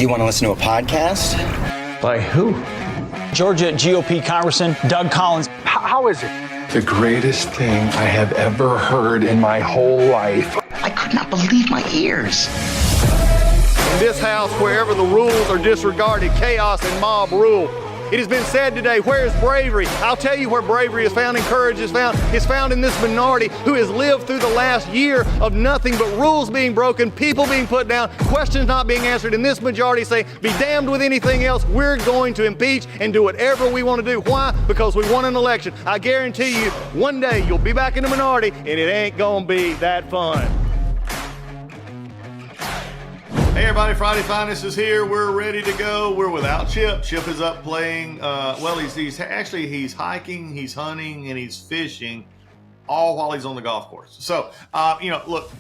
You want to listen to a podcast? By who? Georgia GOP Congressman Doug Collins. How is it? The greatest thing I have ever heard in my whole life. I could not believe my ears. In this house, wherever the rules are disregarded, chaos and mob rule. It has been said today, where is bravery? I'll tell you where bravery is found and courage is found. It's found in this minority who has lived through the last year of nothing but rules being broken, people being put down, questions not being answered. And this majority say, be damned with anything else. We're going to impeach and do whatever we want to do. Why? Because we won an election. I guarantee you, one day you'll be back in the minority and it ain't going to be that fun. Hey everybody, Friday Finest is here. We're ready to go. We're without Chip. Chip is up playing. He's hiking, he's hunting, and he's fishing, all while he's on the golf course. So, look,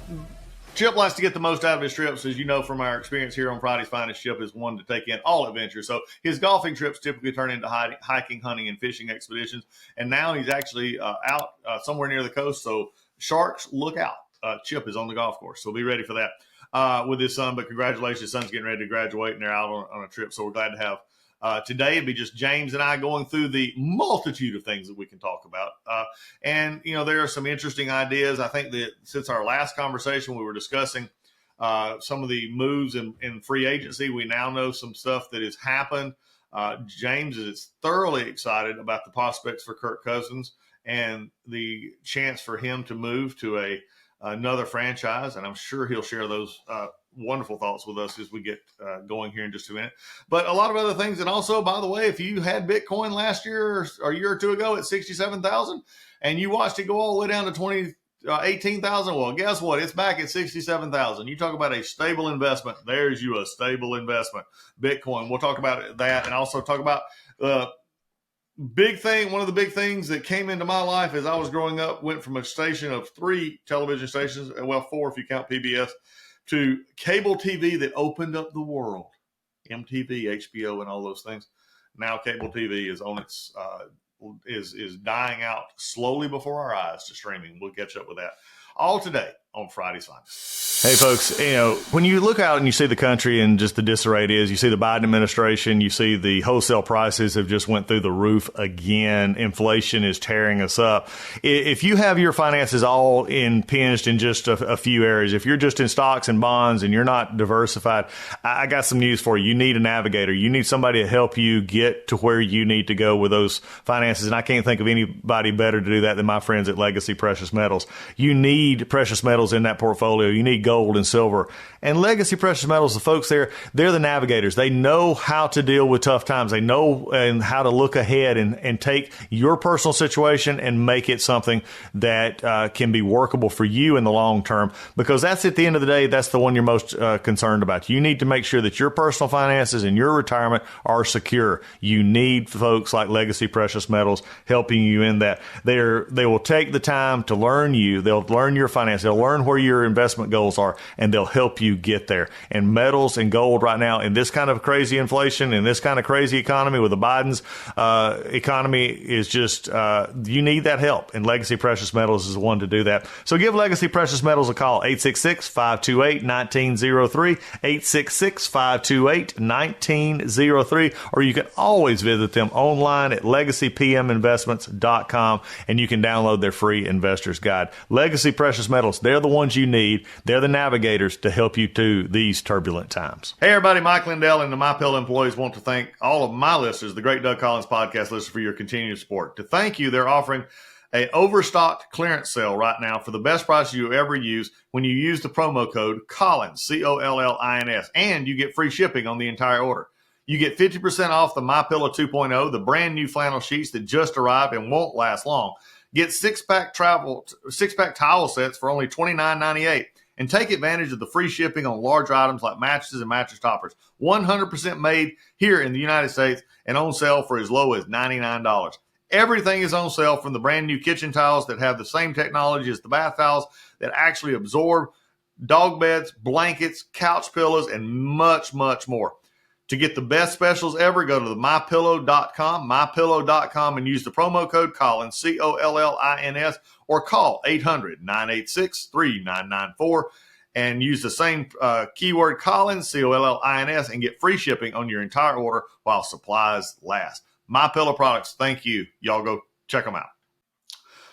Chip likes to get the most out of his trips, as you know from our experience here on Friday's Finest. Chip is one to take in all adventures. So his golfing trips typically turn into hiking, hunting, and fishing expeditions. And now he's actually out somewhere near the coast. So sharks, look out. Chip is on the golf course. So be ready for that. With his son, but congratulations, his son's getting ready to graduate and they're out on a trip. So we're glad to have today. It'd be just James and I going through the multitude of things that we can talk about. There are some interesting ideas. I think that since our last conversation, we were discussing some of the moves in free agency. We now know some stuff that has happened. James is thoroughly excited about the prospects for Kirk Cousins and the chance for him to move to another franchise, and I'm sure he'll share those wonderful thoughts with us as we get going here in just a minute. But a lot of other things, and also, by the way, if you had Bitcoin last year or a year or two ago at 67,000, and you watched it go all the way down to 18,000, well, guess what? It's back at 67,000. You talk about a stable investment. There's you a stable investment. Bitcoin. We'll talk about that, and also talk about big thing. One of the big things that came into my life as I was growing up, went from a station of 3 television stations, well, 4 if you count PBS, to cable TV that opened up the world. MTV, HBO, and all those things. Now cable TV is on its is dying out slowly before our eyes to streaming. We'll catch up with that all today on Friday's Finest. Hey folks, when you look out and you see the country and just the disarray it is, you see the Biden administration, you see the wholesale prices have just went through the roof again. Inflation is tearing us up. If you have your finances all impinged in just a few areas, if you're just in stocks and bonds and you're not diversified, I got some news for you. You need a navigator. You need somebody to help you get to where you need to go with those finances. And I can't think of anybody better to do that than my friends at Legacy Precious Metals. You need precious metals in that portfolio. You need gold and silver. And Legacy Precious Metals, the folks there, they're the navigators. They know how to deal with tough times. They know and how to look ahead and take your personal situation and make it something that can be workable for you in the long term, because that's at the end of the day, that's the one you're most concerned about. You need to make sure that your personal finances and your retirement are secure. You need folks like Legacy Precious Metals helping you in that. They will take the time to learn you. They'll learn your finances. They'll learn where your investment goals are, and they'll help you get there. And metals and gold right now in this kind of crazy inflation, in this kind of crazy economy with the Biden's economy is just, you need that help. And Legacy Precious Metals is the one to do that. So give Legacy Precious Metals a call, 866-528-1903, 866-528-1903, or you can always visit them online at legacypminvestments.com, and you can download their free investor's guide. Legacy Precious Metals, they're the ones you need. They're the navigators to help you through these turbulent times. Hey everybody, Mike Lindell and the MyPillow employees want to thank all of my listeners, the great Doug Collins podcast listeners, for your continued support. To thank you, they're offering an overstocked clearance sale right now for the best price you ever use when you use the promo code Collins, COLLINS, and you get free shipping on the entire order. You get 50% off the MyPillow 2.0, the brand new flannel sheets that just arrived and won't last long. Get six-pack towel sets for only $29.98. And take advantage of the free shipping on larger items like mattresses and mattress toppers. 100% made here in the United States and on sale for as low as $99. Everything is on sale, from the brand new kitchen towels that have the same technology as the bath towels that actually absorb, dog beds, blankets, couch pillows, and much, much more. To get the best specials ever, go to the mypillow.com, and use the promo code Collins, COLLINS, or call 800-986-3994. and use the same keyword Collins, Collins, and get free shipping on your entire order while supplies last. My Pillow products, thank you. Y'all go check them out.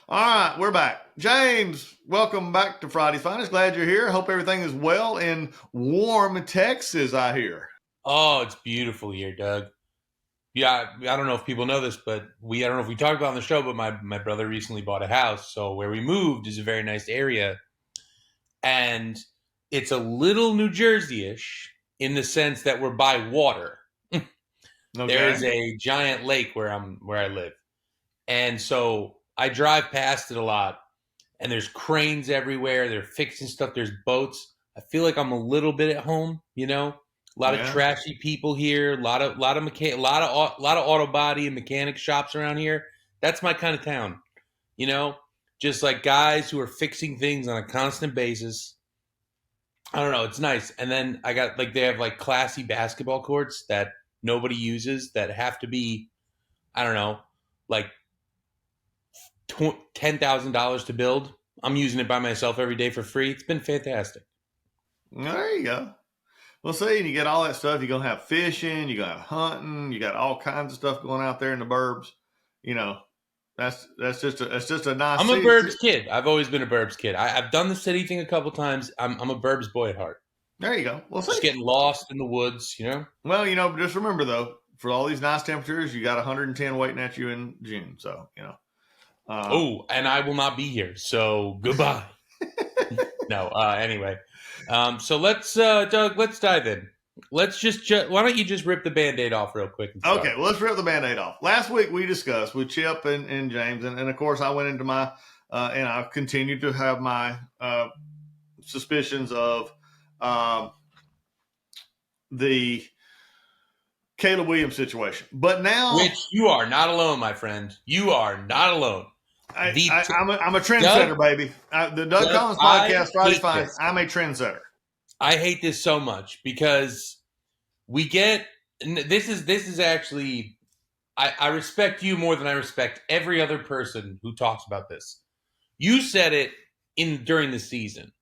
All right, we're back. James, welcome back to Friday's Finest. Glad you're here. Hope everything is well in warm Texas, I hear. Oh, it's beautiful here, Doug. Yeah, I don't know if people know this, but I don't know if we talked about it on the show, but my brother recently bought a house. So where we moved is a very nice area. And it's a little New Jersey-ish in the sense that we're by water. Okay. There is a giant lake where I live. And so I drive past it a lot, and there's cranes everywhere. They're fixing stuff. There's boats. I feel like I'm a little bit at home, you know? A lot of trashy people here, a lot of auto body and mechanic shops around here. That's my kind of town, you know, just like guys who are fixing things on a constant basis. I don't know, it's nice. And then I got they have classy basketball courts that nobody uses that have to be, I don't know, $10,000 to build. I'm using it by myself every day for free. It's been fantastic. There you go. Well, see, and you get all that stuff. You're going to have fishing, you're going to have hunting, you got all kinds of stuff going out there in the burbs. You know, that's just a nice. I'm a burbs kid. I've always been a burbs kid. I've done the city thing a couple times. I'm a burbs boy at heart. There you go. Well, just getting lost in the woods, you know? Well, you know, just remember, though, for all these nice temperatures, you got 110 waiting at you in June. So, you know. And I will not be here. So, goodbye. No, anyway. So let's, Doug, let's dive in. Let's why don't you just rip the Band-Aid off real quick? Okay, well, let's rip the Band-Aid off. Last week we discussed with Chip and James, and of course I went into my, and I continued to have my suspicions of the Caleb Williams situation. But now. Which you are not alone, my friend. You are not alone. I'm a trendsetter, baby. The Doug Collins podcast, Friday Finest. I'm a trendsetter. I hate this so much because we get this is actually I respect you more than I respect every other person who talks about this. You said it during the season.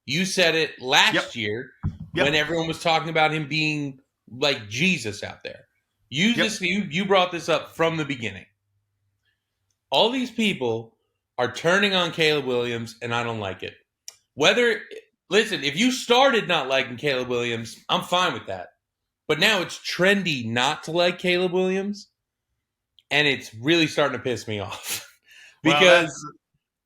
You said it last year when everyone was talking about him being like Jesus out there. You brought this up from the beginning. All these people are turning on Caleb Williams, and I don't like it. Listen, if you started not liking Caleb Williams, I'm fine with that. But now it's trendy not to like Caleb Williams, and it's really starting to piss me off. Because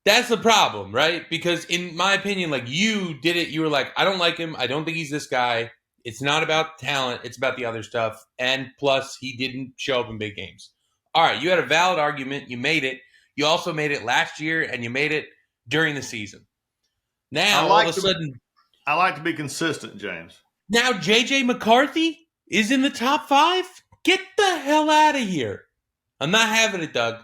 that's the problem, right? Because in my opinion, you did it. You were like, I don't like him. I don't think he's this guy. It's not about talent. It's about the other stuff. And plus, he didn't show up in big games. All right, you had a valid argument. You made it. You also made it last year, and you made it during the season. Now, all of a sudden... I like to be consistent, James. Now, J.J. McCarthy is in the top 5? Get the hell out of here. I'm not having it, Doug.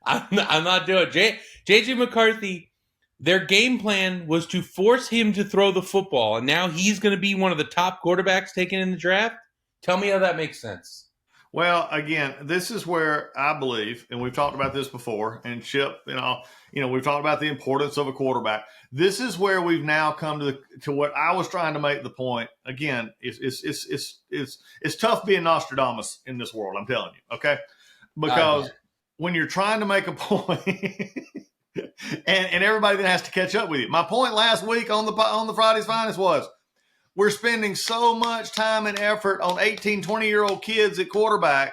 I'm not doing it. J.J. McCarthy, their game plan was to force him to throw the football, and now he's going to be one of the top quarterbacks taken in the draft? Tell me how that makes sense. Well, again, this is where I believe, and we've talked about this before, and Chip, we've talked about the importance of a quarterback. This is where we've now come to what I was trying to make the point. Again, it's tough being Nostradamus in this world. I'm telling you, okay? Because when you're trying to make a point, and everybody then has to catch up with you. My point last week on the Friday's Finest was, we're spending so much time and effort on 18, 20-year-old kids at quarterback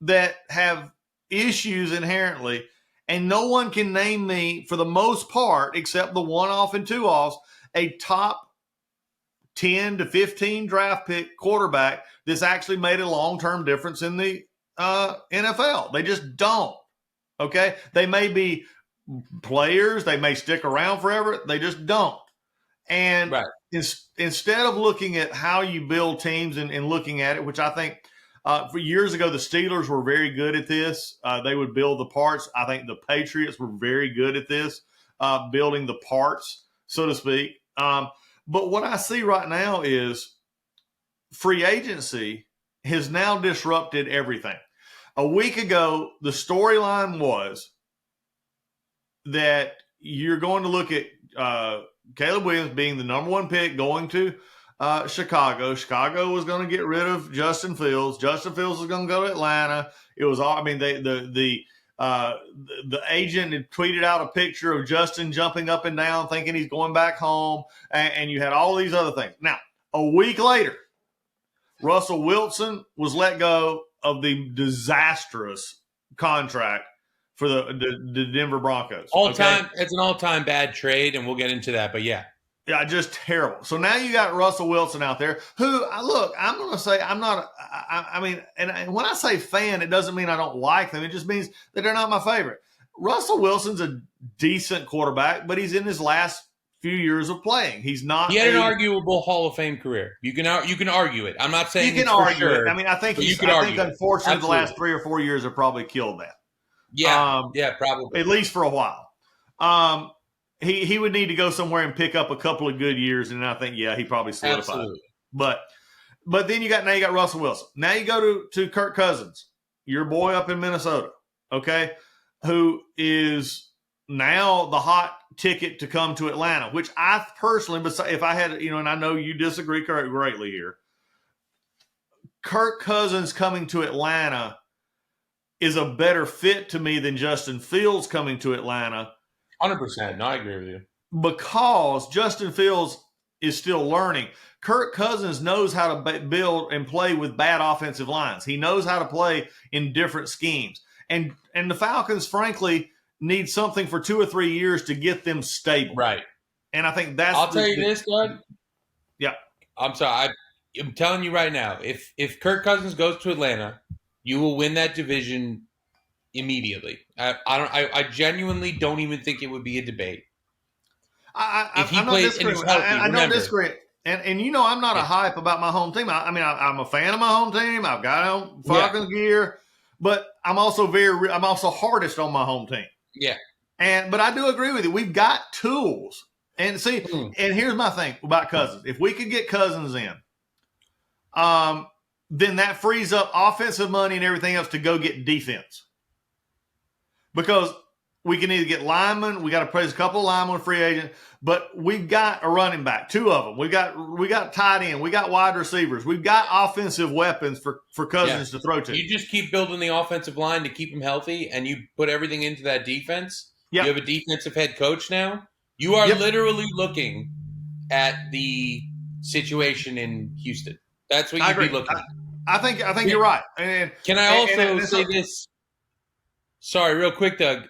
that have issues inherently, and no one can name me, for the most part, except the one-off and two-offs, a top 10 to 15 draft pick quarterback that's actually made a long-term difference in the NFL. They just don't, okay? They may be players. They may stick around forever. They just don't. And instead of looking at how you build teams and looking at it, which I think for years ago, the Steelers were very good at this. They would build the parts. I think the Patriots were very good at this, building the parts, so to speak. But what I see right now is free agency has now disrupted everything. A week ago, the storyline was that you're going to look at Caleb Williams being the number one pick going to Chicago. Chicago was going to get rid of Justin Fields. Justin Fields was going to go to Atlanta. It was all. I mean, the agent had tweeted out a picture of Justin jumping up and down, thinking he's going back home, and you had all these other things. Now, a week later, Russell Wilson was let go of the disastrous contract for the Denver Broncos. It's an all-time bad trade, and we'll get into that. But yeah, just terrible. So now you got Russell Wilson out there. Who look, I'm going to say I'm not. I mean, and when I say fan, it doesn't mean I don't like them. It just means that they're not my favorite. Russell Wilson's a decent quarterback, but he's in his last few years of playing. He's not. He had an arguable Hall of Fame career. You can argue it. I'm not saying you can argue it. I mean, I think unfortunately, Absolutely. the last 3 or 4 years have probably killed that. Yeah, probably at least for a while. He would need to go somewhere and pick up a couple of good years, and I think he probably solidified. Absolutely. But then you got Russell Wilson. Now you go to Kirk Cousins, your boy up in Minnesota, okay, who is now the hot ticket to come to Atlanta, which I personally, if I had, and I know you disagree greatly here, Kirk Cousins coming to Atlanta is a better fit to me than Justin Fields coming to Atlanta. 100%. No, I agree with you. Because Justin Fields is still learning. Kirk Cousins knows how to build and play with bad offensive lines. He knows how to play in different schemes. And the Falcons, frankly, need something for 2 or 3 years to get them stable. Right. And I think that's I'll tell you this, Doug. Yeah. I'm sorry. I'm telling you right now, if Kirk Cousins goes to Atlanta, you will win that division immediately. I genuinely don't even think it would be a debate. If he plays and he's healthy, I don't disagree. And I'm not a hype about my home team. I'm a fan of my home team. I've got Falcons gear, but I'm also hardest on my home team. Yeah. But I do agree with you. We've got tools. And see, and here's my thing about Cousins. If we could get Cousins in, then that frees up offensive money and everything else to go get defense. Because we can either get linemen, we got to place a couple of linemen free agent, but we've got a running back, 2 of them. We got tight end, we got wide receivers, we've got offensive weapons for Cousins to throw to. You just keep building the offensive line to keep him healthy, and you put everything into that defense. Yep. You have a defensive head coach now. You are literally looking at the situation in Houston. That's what you'd be looking at. I think you're right. And can I also say this? Sorry, real quick, Doug.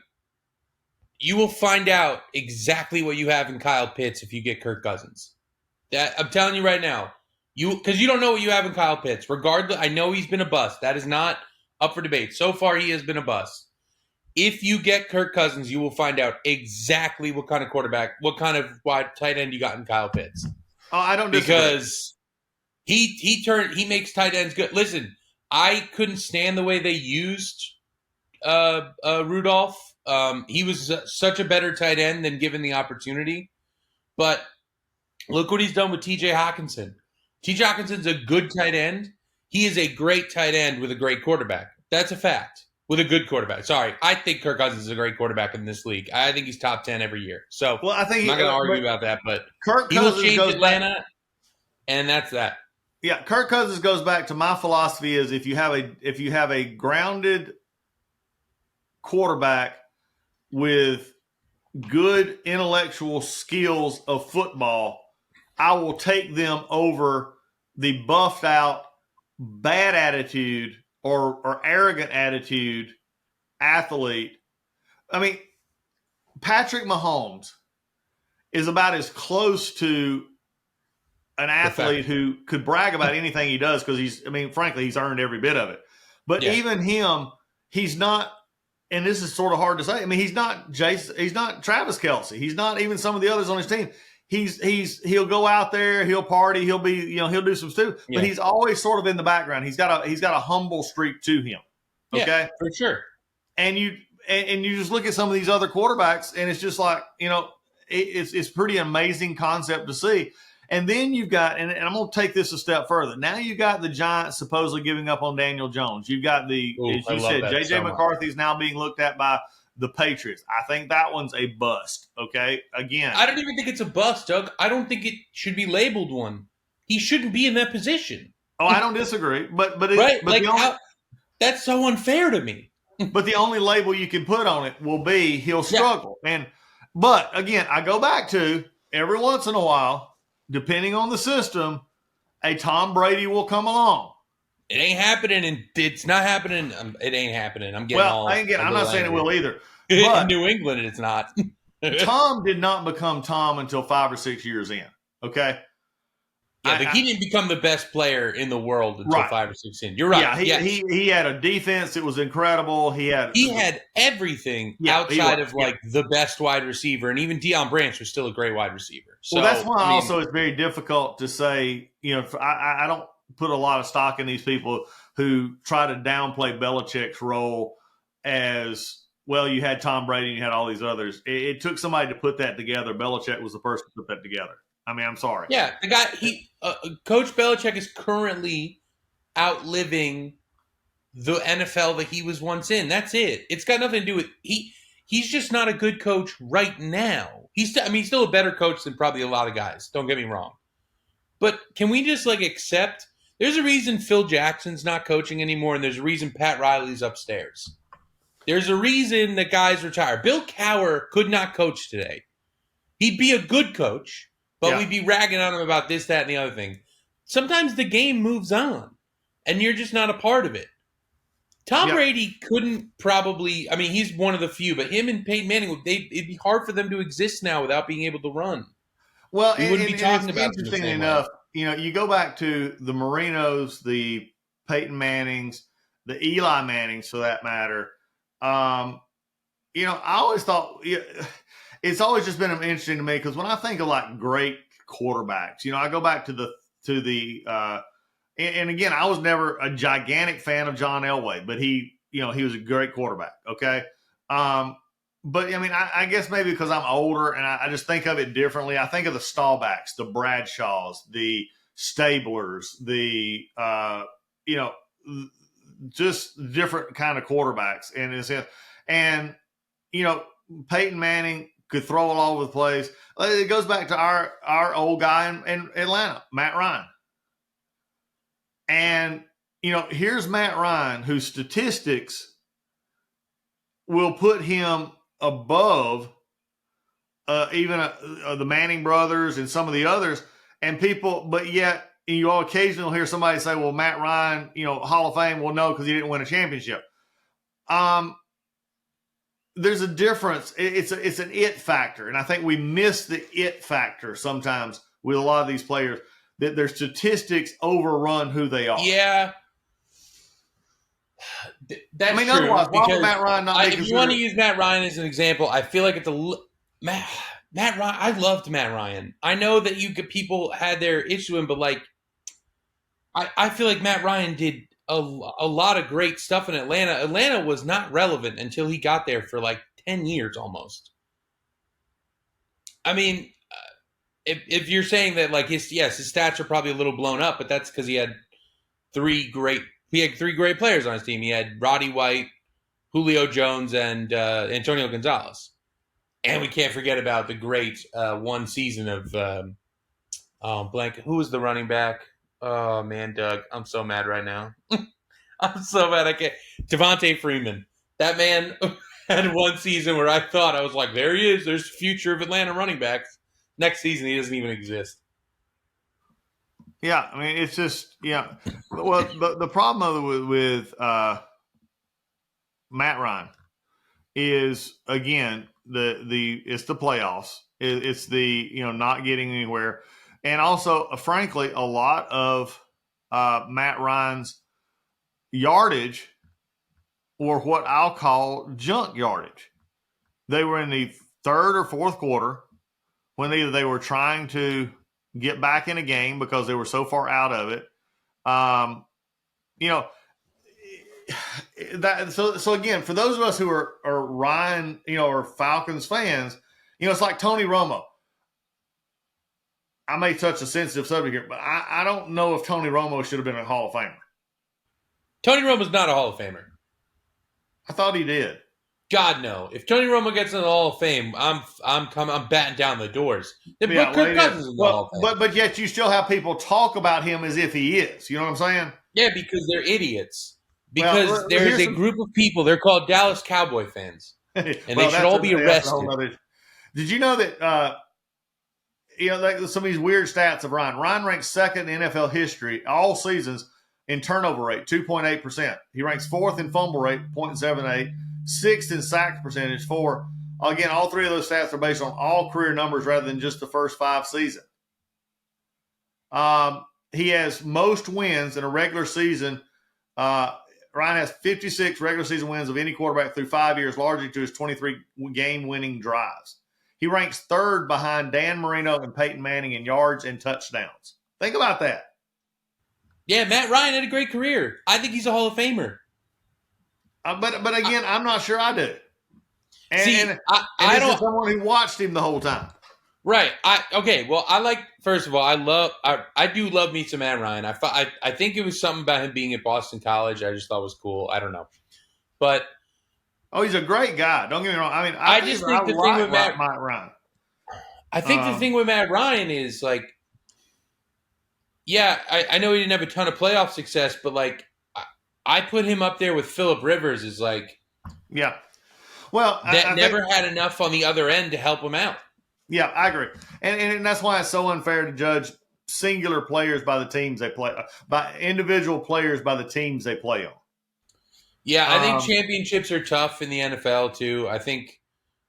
You will find out exactly what you have in Kyle Pitts if you get Kirk Cousins. That I'm telling you right now. Because you don't know what you have in Kyle Pitts. Regardless, I know he's been a bust. That is not up for debate. So far, he has been a bust. If you get Kirk Cousins, you will find out exactly what kind of quarterback, what kind of wide tight end you got in Kyle Pitts. Oh, I don't disagree. Because he makes tight ends good. Listen, I couldn't stand the way they used Rudolph. He was such a better tight end than given the opportunity. But look what he's done with TJ Hawkinson. TJ Hawkinson's a good tight end. He is a great tight end with a great quarterback. That's a fact. With a good quarterback. Sorry, I think Kirk Cousins is a great quarterback in this league. I think he's top 10 every year. So I think I'm not going to argue about that, but Kirk he Cousins will change goes Atlanta, back, and that's that. Yeah, Kirk Cousins goes back to my philosophy is if you have a grounded quarterback with good intellectual skills of football, I will take them over the buffed out, bad attitude or arrogant attitude athlete. I mean, Patrick Mahomes is about as close to an athlete who could brag about anything he does because frankly, he's earned every bit of it. But even him, he's not, and this is sort of hard to say. I mean, he's not Travis Kelce. He's not even some of the others on his team. He'll go out there, he'll party, he'll he'll do some stuff, but he's always sort of in the background. He's got a humble streak to him. Okay, yeah, for sure. And you just look at some of these other quarterbacks, and it's just like it's pretty amazing concept to see. And then you've got, and I'm going to take this a step further. Now you got the Giants supposedly giving up on Daniel Jones. You've got as you said, J.J. McCarthy is now being looked at by the Patriots. I think that one's a bust. Okay, again, I don't even think it's a bust, Doug. I don't think it should be labeled one. He shouldn't be in that position. oh, I don't disagree, but Right? but Like, the only, that's so unfair to me. but the only label you can put on it will be he'll struggle. But again, I go back to every once in a while, depending on the system, a Tom Brady will come along. It ain't happening, and it's not happening. It ain't happening. I'm getting I'm not saying it will either. In But New England, it's not. Tom did not become Tom until 5 or 6 years in. Okay. Yeah, but he didn't become the best player in the world until 5 or 6 in. You're right. Yeah, he had a defense that was incredible. He had everything outside of like the best wide receiver, and even Deion Branch was still a great wide receiver. So, well, that's why also it's very difficult to say. I don't put a lot of stock in these people who try to downplay Belichick's role as well. You had Tom Brady and you had all these others. It took somebody to put that together. Belichick was the person to put that together. I mean, I'm sorry. Yeah, the guy Coach Belichick is currently outliving the NFL that he was once in. That's it. It's got nothing to do with he's just not a good coach right now. He's still a better coach than probably a lot of guys. Don't get me wrong. But can we just accept there's a reason Phil Jackson's not coaching anymore, and there's a reason Pat Riley's upstairs. There's a reason that guys retire. Bill Cowher could not coach today. He'd be a good coach. But we'd be ragging on him about this, that, and the other thing. Sometimes the game moves on, and you're just not a part of it. Tom Brady couldn't probably – he's one of the few, but him and Peyton Manning, it'd be hard for them to exist now without being able to run. Well, we wouldn't be talking about it interesting enough, you go back to the Marinos, the Peyton Mannings, the Eli Mannings, for that matter. I always thought it's always just been interesting to me because when I think of great quarterbacks, I go back to the and again, I was never a gigantic fan of John Elway, but he was a great quarterback. Okay. But I guess maybe because I'm older and I just think of it differently. I think of the Staubachs, the Bradshaws, the Stablers, the just different kind of quarterbacks. And Peyton Manning could throw it all over the place. It goes back to our old guy in Atlanta, Matt Ryan. And here's Matt Ryan, whose statistics will put him above even the Manning brothers and some of the others. And people, but yet you all occasionally hear somebody say, well, Matt Ryan, Hall of Fame. Well, no, because he didn't win a championship. There's a difference. It's an it factor. And I think we miss the it factor sometimes with a lot of these players, that their statistics overrun who they are. Yeah. That's true. Otherwise, why would Matt Ryan not be if considered? You want to use Matt Ryan as an example, I feel like it's Matt Ryan. I loved Matt Ryan. I know that people had their issue with him, but I feel like Matt Ryan did a lot of great stuff in Atlanta. Atlanta was not relevant until he got there for 10 years almost. If you're saying that his stats are probably a little blown up, but that's because he had three great players on his team. He had Roddy White, Julio Jones, and Antonio Gonzalez. And we can't forget about the great one season of who was the running back? Oh, man, Doug, I'm so mad right now. I'm so mad I can't. Devontae Freeman. That man had one season where I thought, I was like, there he is. There's the future of Atlanta running backs. Next season, he doesn't even exist. Yeah, it's just, Well, the problem with Matt Ryan is, again, it's the playoffs. It's the, not getting anywhere. And also, frankly, a lot of Matt Ryan's yardage, or what I'll call junk yardage. They were in the third or fourth quarter when either they were trying to get back in a game because they were so far out of it. So again, for those of us who are Ryan, or Falcons fans, it's like Tony Romo. I may touch a sensitive subject here, but I don't know if Tony Romo should have been a Hall of Famer. Tony Romo's not a Hall of Famer. I thought he did. God no. If Tony Romo gets in the Hall of Fame, I'm batting down the doors. They put Yeah, Kirk Cousins in the Hall of Fame. But yet you still have people talk about him as if he is. You know what I'm saying? Yeah, because they're idiots. Because Well, there's a group of people. They're called Dallas Cowboy fans, and they should all be arrested. Did you know that? Like some of these weird stats of Ryan. Ryan ranks second in NFL history all seasons in turnover rate, 2.8%. He ranks fourth in fumble rate, 0.78, sixth in sack percentage, 4. Again, all three of those stats are based on all career numbers rather than just the first 5 seasons. He has most wins in a regular season. Ryan has 56 regular season wins of any quarterback through 5 years, largely to his 23 game-winning drives. He ranks third behind Dan Marino and Peyton Manning in yards and touchdowns. Think about that. Yeah, Matt Ryan had a great career. I think he's a Hall of Famer. But again, I'm not sure I do. And I don't. Someone who watched him the whole time. Right. Well, first of all, I do love me some Matt Ryan. I think it was something about him being at Boston College I just thought was cool. I don't know. But he's a great guy. Don't get me wrong. I mean, I just think the thing with Matt Ryan. I think the thing with Matt Ryan is like, yeah, I know he didn't have a ton of playoff success, but like, I put him up there with Phillip Rivers as like, yeah, well, that never had enough on the other end to help him out. Yeah, I agree, and that's why it's so unfair to judge singular players by the teams they play, by individual players by the teams they play on. Yeah, I think championships are tough in the NFL too. I think,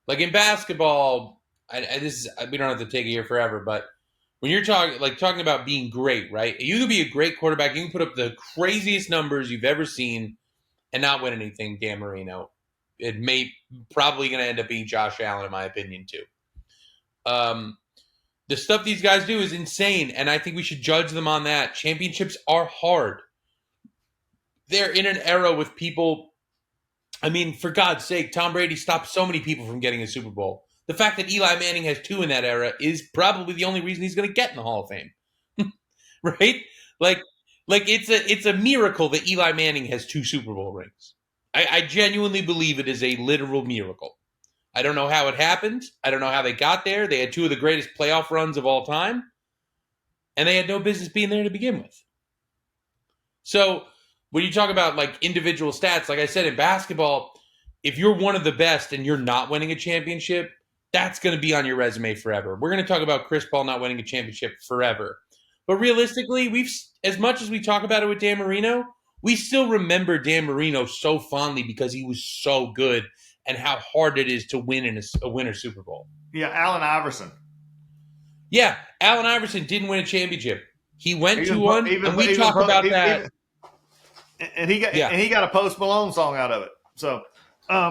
like in basketball, we don't have to take it here forever, but when you're talking about being great, right? You can be a great quarterback. You can put up the craziest numbers you've ever seen and not win anything. Dan Marino, it may probably going to end up being Josh Allen, in my opinion, too. The stuff these guys do is insane, and I think we should judge them on that. Championships are hard. They're in an era with people. I mean, for God's sake, Tom Brady stopped so many people from getting a Super Bowl. The fact that Eli Manning has 2 in that era is probably the only reason he's going to get in the Hall of Fame, right? Like it's a miracle that Eli Manning has 2 Super Bowl rings. I genuinely believe it is a literal miracle. I don't know how it happened. I don't know how they got there. They had 2 of the greatest playoff runs of all time, and they had no business being there to begin with. So when you talk about like individual stats, like I said in basketball, if you're one of the best and you're not winning a championship, that's going to be on your resume forever. We're going to talk about Chris Paul not winning a championship forever. But realistically, as much as we talk about it with Dan Marino, we still remember Dan Marino so fondly because he was so good and how hard it is to win in a winter Super Bowl. Yeah, Allen Iverson. Yeah, Allen Iverson didn't win a championship. He went to one, and we talk about that. And he got a Post Malone song out of it. So,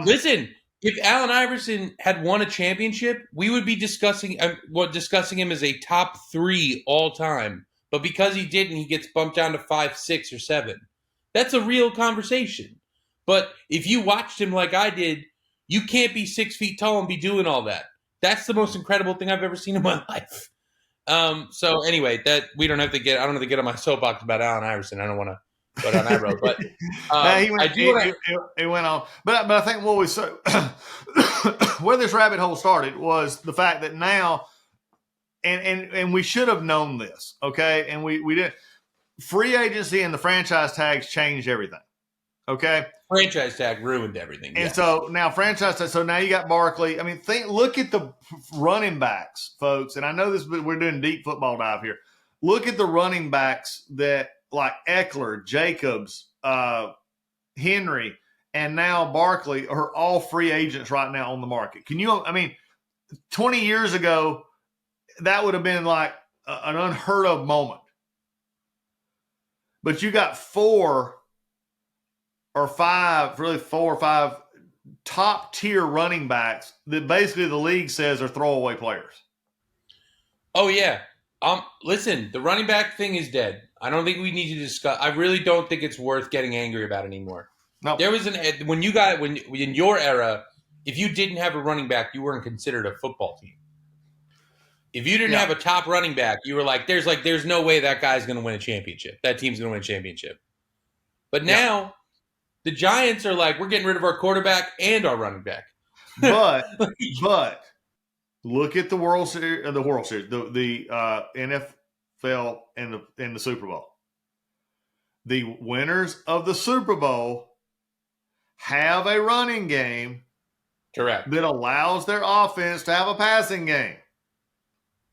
listen, if Allen Iverson had won a championship, we would be discussing him as a top 3 all time. But because he didn't, he gets bumped down to 5, 6, or 7. That's a real conversation. But if you watched him like I did, you can't be 6 feet tall and be doing all that. That's the most incredible thing I've ever seen in my life. So anyway, I don't have to get on my soapbox about Allen Iverson. I don't want to go down that road. But he went on. But I think what we said, where this rabbit hole started was the fact that now, and we should have known this, okay? And we didn't. Free agency and the franchise tags changed everything. Okay, franchise tag ruined everything, and so now franchise tag. So now you got Barkley. I mean, look at the running backs, folks. And I know this, but we're doing deep football dive here. Look at the running backs that like Eckler, Jacobs, Henry, and now Barkley are all free agents right now on the market. Can you? I mean, 20 years ago, that would have been like an unheard of moment. But you got 4 or 5 top tier running backs that basically the league says are throwaway players. Oh yeah. Listen, the running back thing is dead. I don't think we need to discuss. I really don't think it's worth getting angry about anymore. No. There was when in your era, if you didn't have a running back, you weren't considered a football team. If you didn't have a top running back, you were there's no way that guy's going to win a championship. That team's going to win a championship. But now, The Giants are like, we're getting rid of our quarterback and our running back. But look at the World Series, the NFL and the Super Bowl. The winners of the Super Bowl have a running game, correct, that allows their offense to have a passing game.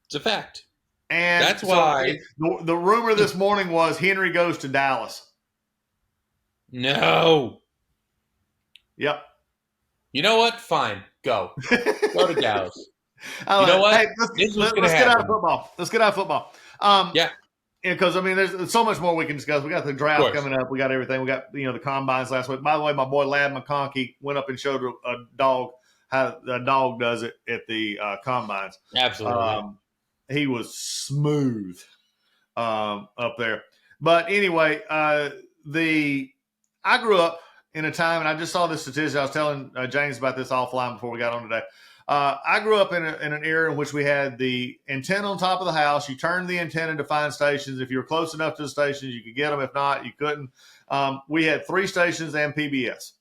It's a fact. And that's why the rumor this morning was Henry goes to Dallas. No. Yep. You know what? Fine. Go to Dallas. You know what? Hey, let's get out of football. Let's get out of football. Yeah. Because, I mean, there's so much more we can discuss. We got the draft coming up. We got everything. We got, the combines last week. By the way, my boy Lad McCarthy went up and showed a dog how a dog does it at the combines. Absolutely. He was smooth up there. But anyway, I grew up in a time, and I just saw this statistic. I was telling James about this offline before we got on today. I grew up in an era in which we had the antenna on top of the house. You turned the antenna to find stations. If you were close enough to the stations, you could get them. If not, you couldn't. We had 3 stations and PBS,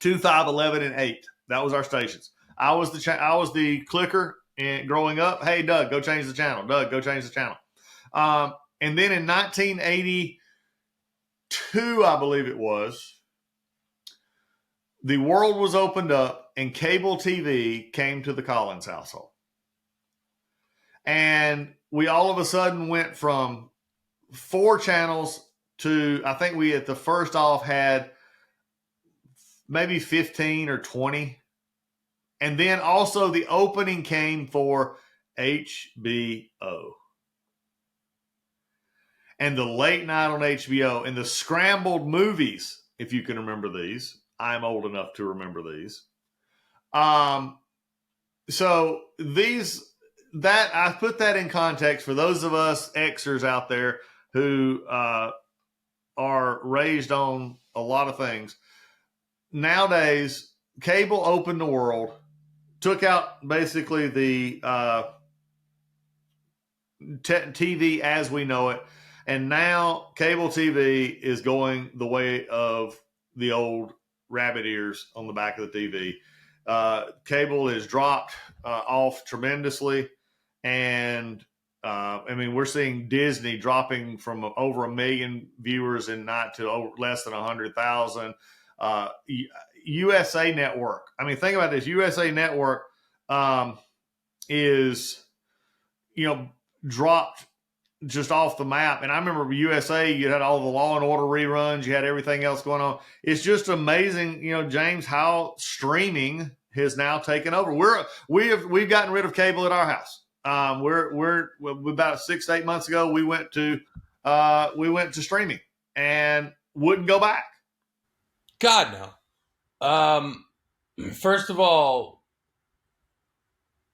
2, 5, 11, and 8. That was our stations. I was the clicker growing up. Hey, Doug, go change the channel. Doug, go change the channel. And then in 1982, I believe it was, the world was opened up and cable TV came to the Collins household. And we all of a sudden went from 4 channels to, I think we at the first off had maybe 15 or 20. And then also the opening came for HBO. And the late night on HBO and the scrambled movies, if you can remember these. I'm old enough to remember these. So I put that in context for those of us Xers out there who are raised on a lot of things. Nowadays, cable opened the world, took out basically the TV as we know it, and now cable TV is going the way of the old rabbit ears on the back of the TV. Cable is dropped off tremendously, and we're seeing Disney dropping from over 1 million viewers in night to less than 100,000. USA Network. I mean, think about this. USA Network is, dropped just off the map. And I remember USA, you had all the Law and Order reruns, you had everything else going on. It's just amazing, James, how streaming has now taken over. We've gotten rid of cable at our house. We're about 6-8 months ago, we went to streaming and wouldn't go back. God, no. First of all,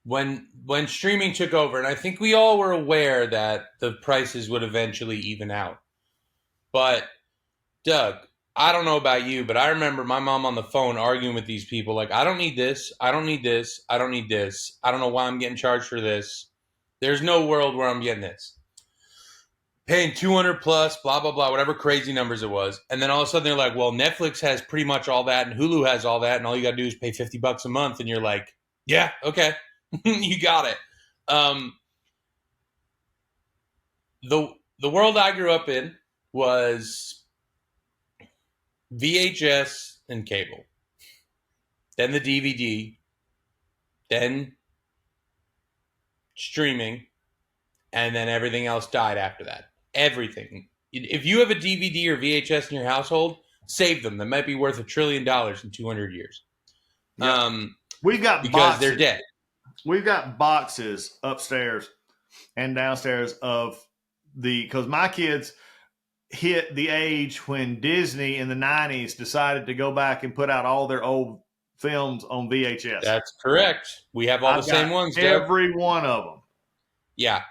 when streaming took over, and I think we all were aware that the prices would eventually even out. But, Doug, I don't know about you, but I remember my mom on the phone arguing with these people like, I don't need this, I don't need this, I don't need this. I don't know why I'm getting charged for this. There's no world where I'm getting this. Paying $200 plus, blah, blah, blah, whatever crazy numbers it was. And then all of a sudden they're like, well, Netflix has pretty much all that and Hulu has all that and all you got to do is pay $50 a month. And you're like, yeah, okay. You got it. The world I grew up in was VHS and cable. Then the DVD. Then streaming. And then everything else died after that. Everything. If you have a DVD or VHS in your household, save them. They might be worth $1 trillion in 200 years. Yep. We've got because boxes. They're dead. We've got boxes upstairs and downstairs because my kids hit the age when Disney in the 90s decided to go back and put out all their old films on VHS. That's correct. We have all the same ones, every one of them. Yeah.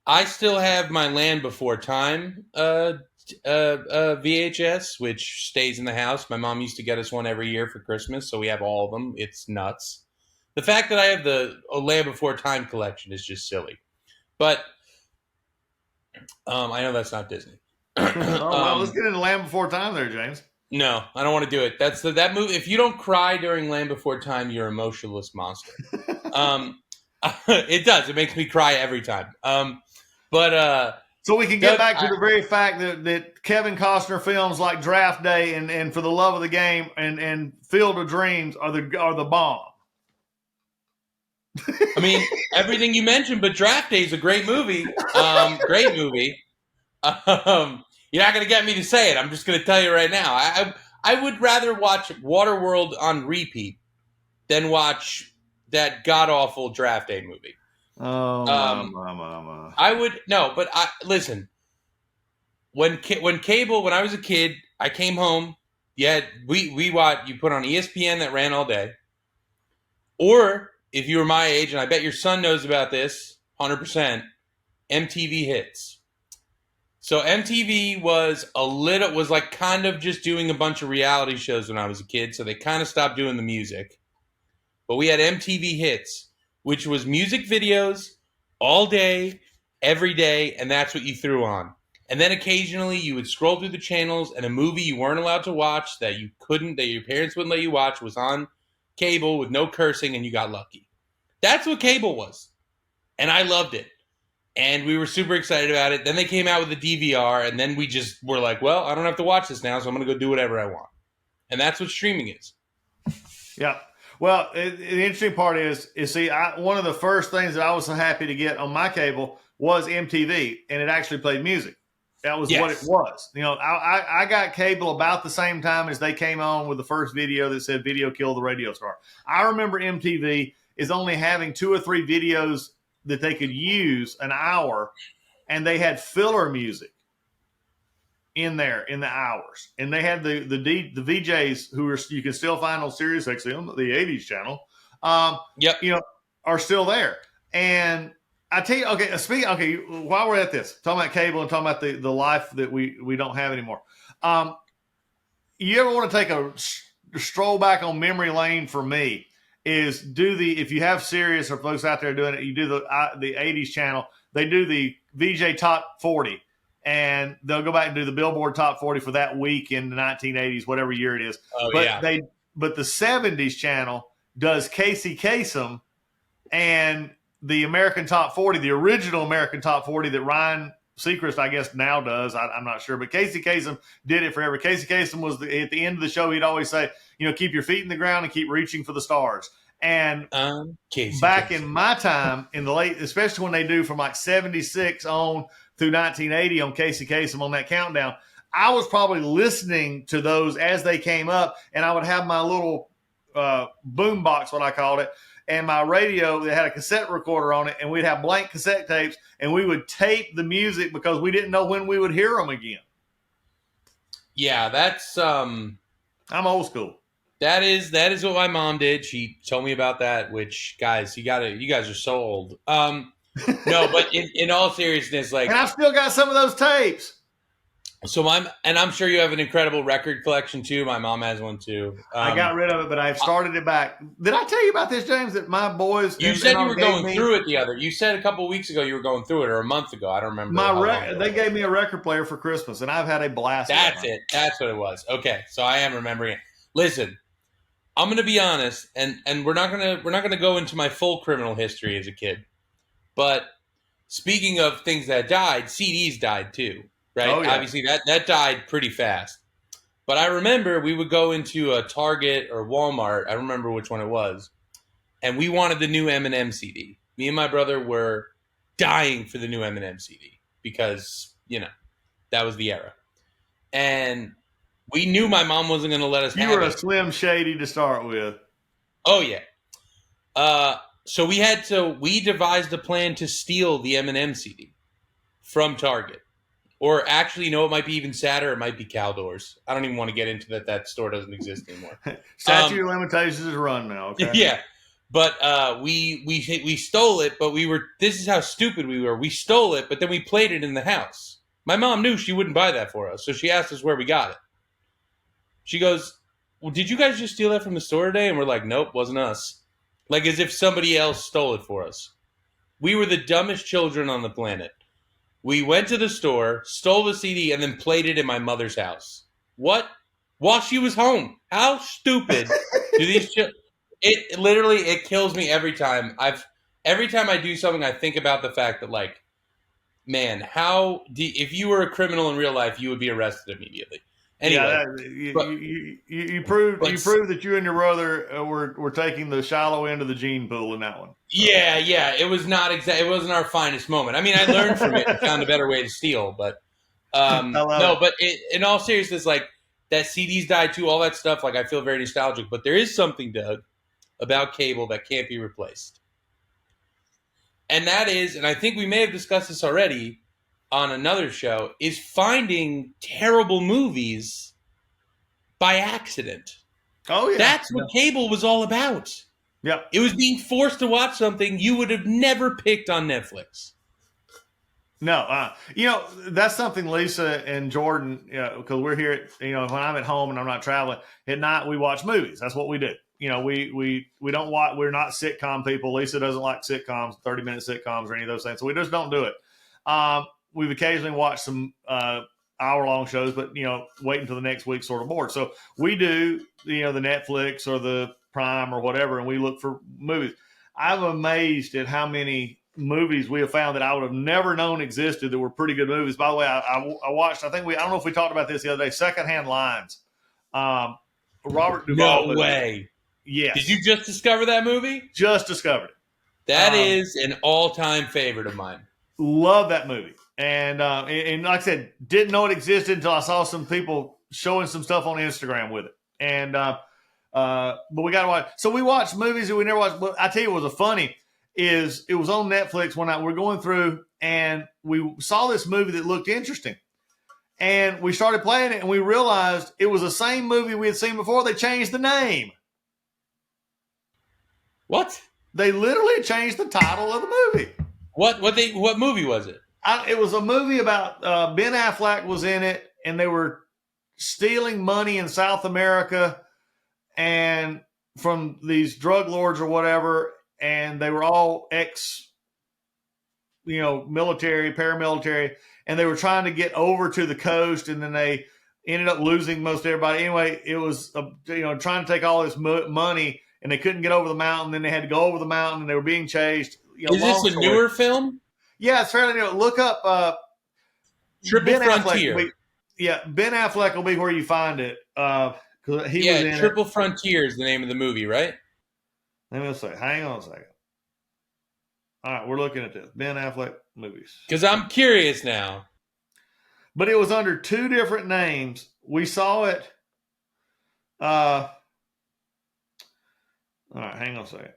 I still have my Land Before Time VHS, which stays in the house. My mom used to get us one every year for Christmas, so we have all of them. It's nuts. The fact that I have the Land Before Time collection is just silly. But I know that's not Disney. Well, let's get into Land Before Time there, James. No, I don't want to do it. That's that movie. If you don't cry during Land Before Time, you're an emotionless monster. Um, it does. It makes me cry every time. But So we can get Doug, back to the very fact that Kevin Costner films like Draft Day and For the Love of the Game and Field of Dreams are the bomb. I mean, everything you mentioned, but Draft Day is a great movie. Great movie. You're not going to get me to say it. I'm just going to tell you right now. I would rather watch Waterworld on repeat than watch that god awful Draft Day movie. Oh my. I would no, but listen. When cable, when I was a kid, I came home. Yeah, we watch. You put on ESPN that ran all day, or if you were my age, and I bet your son knows about this, 100%, MTV Hits. So MTV was like kind of just doing a bunch of reality shows when I was a kid, so they kind of stopped doing the music. But we had MTV Hits, which was music videos all day, every day, and that's what you threw on. And then occasionally you would scroll through the channels and a movie you weren't allowed to watch that your parents wouldn't let you watch was on cable with no cursing, and you got lucky. That's what cable was. And I loved it. And we were super excited about it. Then they came out with the DVR, and then we just were like, well, I don't have to watch this now, so I'm going to go do whatever I want. And that's what streaming is. Yeah. Well, the interesting part is see, one of the first things that I was so happy to get on my cable was MTV, and it actually played music. That was what it was. You know, I got cable about the same time as they came on with the first video that said "Video Killed the Radio Star." I remember MTV is only having 2 or 3 videos that they could use an hour, and they had filler music in there in the hours, and they had the VJs who you can still find on Sirius XM, the '80s channel. You know, are still there. And I tell you, okay, while we're at this, talking about cable and talking about the life that we don't have anymore. You ever want to take a stroll back on memory lane? For me, is if you have Sirius or folks out there doing it, you do the '80s channel. They do the VJ Top 40. And they'll go back and do the Billboard Top 40 for that week in the 1980s, whatever year it is. Oh, but yeah. But the 70s channel does Casey Kasem and the American Top 40, the original American Top 40 that Ryan Seacrest, I guess, now does. I'm not sure. But Casey Kasem did it forever. Casey Kasem was at the end of the show, he'd always say, you know, keep your feet in the ground and keep reaching for the stars. And back in my time, in the late, especially when they do from like 76 on through 1980 on Casey Kasem on that countdown, I was probably listening to those as they came up, and I would have my little boom box, what I called it, and my radio that had a cassette recorder on it, and we'd have blank cassette tapes, and we would tape the music because we didn't know when we would hear them again. Yeah, that's I'm old school. That is what my mom did. She told me about that, which guys, you guys are so old. No, but in all seriousness, like, and I've still got some of those tapes. So I'm sure you have an incredible record collection too. My mom has one too. I got rid of it, but I've started it back. Did I tell you about this, James? That my boys. You said you were going through it the other. You said a couple of weeks ago you were going through it, or a month ago. I don't remember. They gave me a record player for Christmas, and I've had a blast. That's it. That's what it was. Okay, so I am remembering it. Listen, I'm going to be honest, and we're not gonna go into my full criminal history as a kid, but speaking of things that died, CDs died too. Right? Oh, yeah. Obviously, that died pretty fast. But I remember we would go into a Target or Walmart. I remember which one it was. And we wanted the new Eminem CD. Me and my brother were dying for the new Eminem CD because, you know, that was the era. And we knew my mom wasn't going to let us have it. You were a Slim Shady to start with. Oh, yeah. So we devised a plan to steal the Eminem CD from Target. Or actually, it might be even sadder. It might be Caldor's. I don't even want to get into that. That store doesn't exist anymore. Statute of limitations is run now. Okay. Yeah, but we stole it. But this is how stupid we were. We stole it, but then we played it in the house. My mom knew she wouldn't buy that for us, so she asked us where we got it. She goes, "Well, did you guys just steal that from the store today?" And we're like, "Nope, wasn't us." Like as if somebody else stole it for us. We were the dumbest children on the planet. We went to the store, stole the CD, and then played it in my mother's house. What while she was home. How stupid do these it literally it kills me every time. Every time I do something I think about the fact that like, man, if you were a criminal in real life, you would be arrested immediately. Anyway, you proved that you and your brother were taking the shallow end of the gene pool in that one. Yeah, it was not it wasn't our finest moment. I mean, I learned from it and found a better way to steal, but but in all seriousness, like that CDs died too, all that stuff. Like I feel very nostalgic, but there is something, Doug, about cable that can't be replaced, and that is, and I think we may have discussed this already on another show, is finding terrible movies by accident. Oh yeah, that's what cable was all about. Yeah, it was being forced to watch something you would have never picked on Netflix. No, that's something Lisa and Jordan, because we're here, when I'm at home and I'm not traveling at night, we watch movies. That's what we do. We don't watch. We're not sitcom people. Lisa doesn't like sitcoms, 30-minute sitcoms, or any of those things. So we just don't do it. We've occasionally watched some hour-long shows, but wait until the next week, sort of bored. So we do, the Netflix or the Prime or whatever, and we look for movies. I'm amazed at how many movies we have found that I would have never known existed that were pretty good movies. By the way, I watched, I don't know if we talked about this the other day, Secondhand Lines. Robert Duvall. No way. Yes. Did you just discover that movie? Just discovered it. That is an all-time favorite of mine. Love that movie. And like I said, didn't know it existed until I saw some people showing some stuff on Instagram with it. And but we got to watch. So we watched movies that we never watched. But I tell you what was funny is it was on Netflix one night. We're going through and we saw this movie that looked interesting. And we started playing it and we realized it was the same movie we had seen before. They changed the name. What? They literally changed the title of the movie. What movie was it? It was a movie about Ben Affleck was in it, and they were stealing money in South America and from these drug lords or whatever, and they were all military, paramilitary, and they were trying to get over to the coast, and then they ended up losing most everybody. Anyway, it was trying to take all this money, and they couldn't get over the mountain. Then they had to go over the mountain, and they were being chased. Is this a newer film? Yeah, it's fairly new. Look up Triple Ben Frontier. Ben Affleck will be where you find it. Was in Triple Frontier is the name of the movie, right? Let me say. Hang on a second. All right, we're looking at this. Ben Affleck movies. Because I'm curious now. But it was under two different names. We saw it. All right, hang on a second.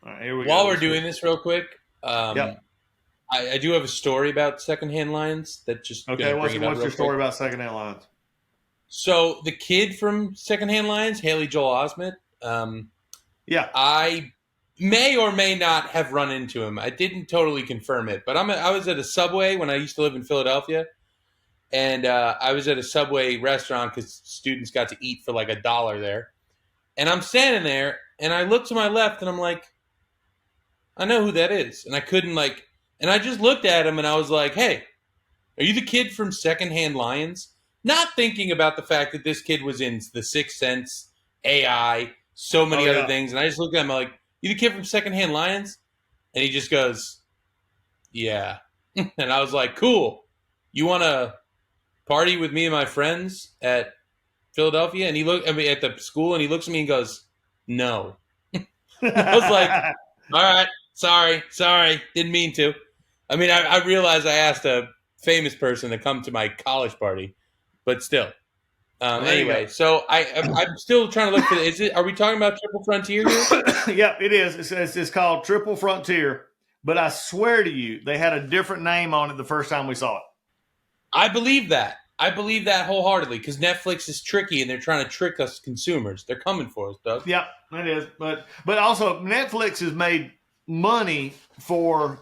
All right, here we go. While we're doing this real quick, I do have a story about Secondhand Lines that just okay. What's your story about Secondhand Lines? So the kid from Secondhand Lines, Haley Joel Osment. I may or may not have run into him. I didn't totally confirm it, but I was at a Subway when I used to live in Philadelphia, and I was at a Subway restaurant because students got to eat for like $1 there, and I'm standing there, and I look to my left, and I'm like, I know who that is. And I couldn't and I just looked at him and I was like, hey, are you the kid from Secondhand Lions? Not thinking about the fact that this kid was in The Sixth Sense, AI, so many other things. And I just looked at him like, you the kid from Secondhand Lions? And he just goes, yeah. And I was like, cool. You want to party with me and my friends at Philadelphia? And he looked at me at the school and he looks at me and goes, no. I was like, all right. Sorry. Didn't mean to. I mean, I realized I asked a famous person to come to my college party, but still. Anyway, so I'm still trying to look for it. Are we talking about Triple Frontier here? Yeah, it is. It's called Triple Frontier, but I swear to you, they had a different name on it the first time we saw it. I believe that. I believe that wholeheartedly because Netflix is tricky and they're trying to trick us consumers. They're coming for us, Doug. Yeah, it is. But also, Netflix has made money for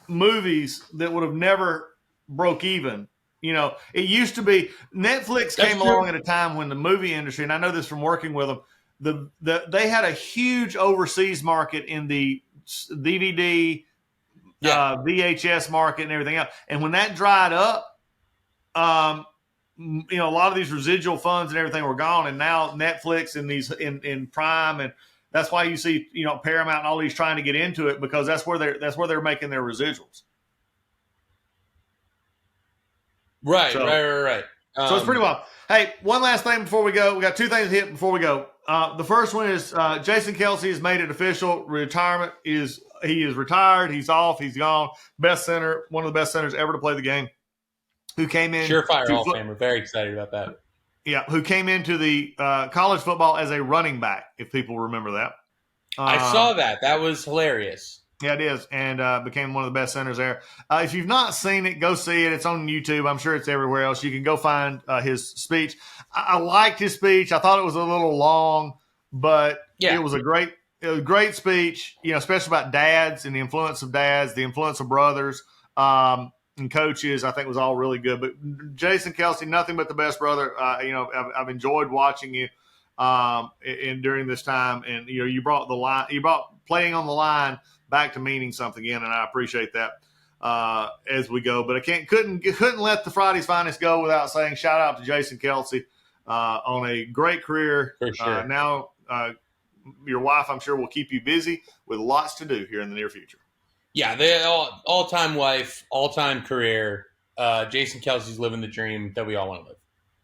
movies that would have never broke even. It used to be Netflix came along at a time when the movie industry, and I know this from working with them, they had a huge overseas market in the DVD, VHS market and everything else. And when that dried up, a lot of these residual funds and everything were gone, and now Netflix and these in Prime, and that's why you see Paramount and all these trying to get into it, because that's where they're making their residuals. Right. So it's pretty wild. Hey, one last thing before we go. We got two things to hit before we go. The first one is Jason Kelce has made it official. Retirement he is retired. He's off. He's gone. Best center, one of the best centers ever to play the game. Who came in? Surefire Hall of Famer. Very excited about that. Yeah, who came into the college football as a running back, if people remember that. I saw that. That was hilarious. Yeah, it is, and became one of the best centers there. If you've not seen it, go see it. It's on YouTube. I'm sure it's everywhere else. You can go find his speech. I liked his speech. I thought it was a little long, but it was a great speech, especially about dads and the influence of dads, the influence of brothers, and coaches. I think was all really good. But Jason Kelce, nothing but the best brother. I've enjoyed watching you during this time, and you brought playing on the line back to meaning something again, and I appreciate that as we go. But I couldn't let the Friday's Finest go without saying shout out to Jason Kelce on a great career. For sure. Now your wife, I'm sure, will keep you busy with lots to do here in the near future. Yeah, they all-time wife, all-time career. Jason Kelce's living the dream that we all want to live.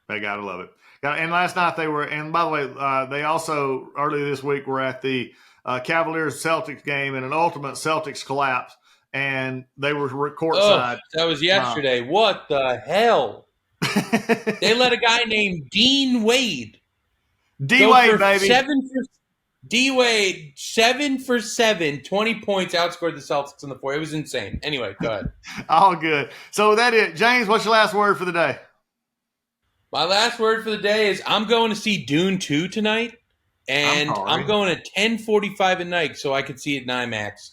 They gotta love it. And last night they were, and by the way, they also earlier this week were at the Cavaliers-Celtics game in an ultimate Celtics collapse, and they were courtside. That was yesterday. What the hell? They let a guy named Dean Wade. D-Wade, baby. D-Wade, 7 for 7, 20 points, outscored the Celtics in the fourth. It was insane. Anyway, go ahead. All good. So that it. James, what's your last word for the day? My last word for the day is I'm going to see Dune 2 tonight, and I'm going at 10:45 at night so I can see it in IMAX.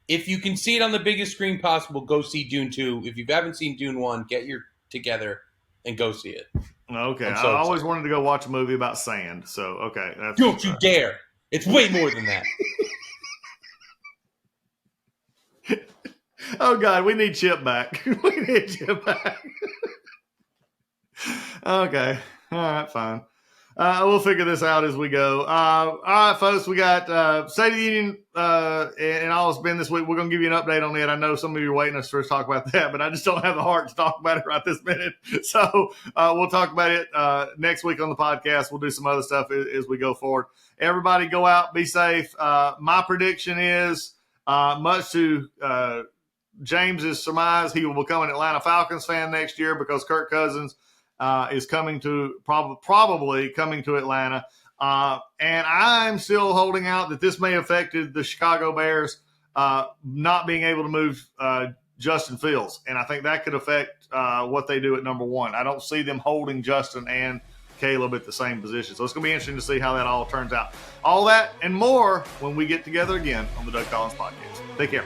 If you can see it on the biggest screen possible, go see Dune 2. If you haven't seen Dune 1, get your together and go see it. Okay. I always wanted to go watch a movie about sand, so okay. Don't you dare. It's way more than that. Oh, God, we need Chip back. Okay. All right, fine. We'll figure this out as we go. All right, folks, we got State of the Union and all it's been this week. We're going to give you an update on it. I know some of you are waiting for us to talk about that, but I just don't have the heart to talk about it right this minute. So we'll talk about it next week on the podcast. We'll do some other stuff as we go forward. Everybody go out, be safe. My prediction is, much to James's surmise, he will become an Atlanta Falcons fan next year because Kirk Cousins is coming to probably coming to Atlanta. And I'm still holding out that this may have affected the Chicago Bears not being able to move Justin Fields. And I think that could affect what they do at number one. I don't see them holding Justin and Caleb at the same position. So it's going to be interesting to see how that all turns out. All that and more when we get together again on the Doug Collins Podcast. Take care.